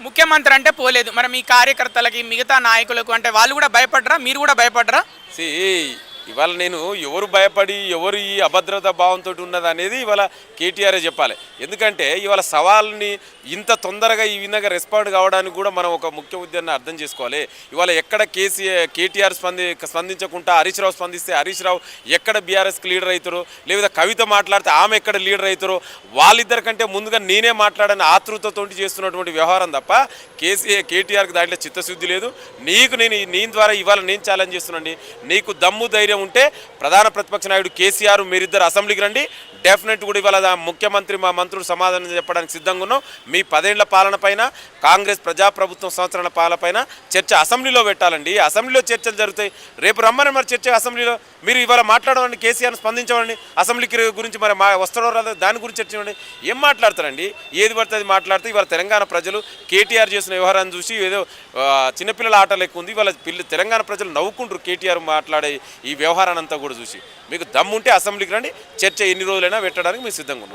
ముఖ్యమంత్రి అంటే పోలేదు. మరి మీ కార్యకర్తలకి, మిగతా నాయకులకు అంటే వాళ్ళు కూడా భయపడరా? మీరు కూడా భయపడరా? సి ఇవాళ నేను ఎవరు భయపడి ఎవరు ఈ అభద్రతా భావంతో ఉన్నది అనేది ఇవాళ కేటీఆరే చెప్పాలి. ఎందుకంటే ఇవాళ సవాల్ని ఇంత తొందరగా ఈ విధంగా రెస్పాండ్ కావడానికి కూడా మనం ఒక ముఖ్య ఉద్దేశాన్ని అర్థం చేసుకోవాలి. ఇవాళ ఎక్కడ కేటీఆర్ స్పందించకుండా హరీష్ రావు స్పందిస్తే హరీష్ రావు ఎక్కడ బీఆర్ఎస్కి లీడర్ అవుతారో, లేదా కవిత మాట్లాడితే ఆమె ఎక్కడ లీడర్ అవుతారో, వాళ్ళిద్దరి కంటే ముందుగా నేనే మాట్లాడని ఆతృతతో చేస్తున్నటువంటి వ్యవహారం తప్ప కేటీఆర్కి దాంట్లో చిత్తశుద్ధి లేదు. నేను ద్వారా ఇవాళ నేను ఛాలెంజ్ చేస్తున్నాండి. నీకు దమ్ము ధైర్యం ఉంటే ప్రధాన ప్రతిపక్ష నాయకుడు కేసీఆర్ మీరిద్దరు అసెంబ్లీకి రండి. డెఫినెట్ కూడా ఇవాళ ముఖ్యమంత్రి మా మంత్రులు సమాధానం చెప్పడానికి సిద్ధంగా ఉన్నాం. మీ 10 ఏళ్ల పాలన పైన, కాంగ్రెస్ ప్రజాప్రభుత్వం సంవత్సరాల పాలన పైన చర్చ అసెంబ్లీలో పెట్టాలండి. అసెంబ్లీలో చర్చలు జరుగుతాయి. రేపు రమ్మని మరి చర్చ అసెంబ్లీలో మీరు ఇవాళ మాట్లాడమండి, కేసీఆర్ని స్పందించమండి. అసెంబ్లీకి గురించి మరి వస్తారో రాదో దాని గురించి చర్చించండి. ఏం మాట్లాడతారండి? ఏది పడితే అది మాట్లాడితే ఇవాళ తెలంగాణ ప్రజలు కేటీఆర్ చేసిన వ్యవహారాన్ని చూసి ఏదో చిన్నపిల్లల ఆటలు ఎక్కువ ఉంది. ఇవాళ తెలంగాణ ప్రజలు నవ్వుకుంటారు కేటీఆర్ మాట్లాడే ఈ వ్యవహారాన్ని అంతా కూడా చూసి. మీకు దమ్ముంటే అసెంబ్లీకి రండి, చర్చ ఎన్ని రోజులైనా పెట్టడానికి మేము సిద్ధంగా ఉన్నాం.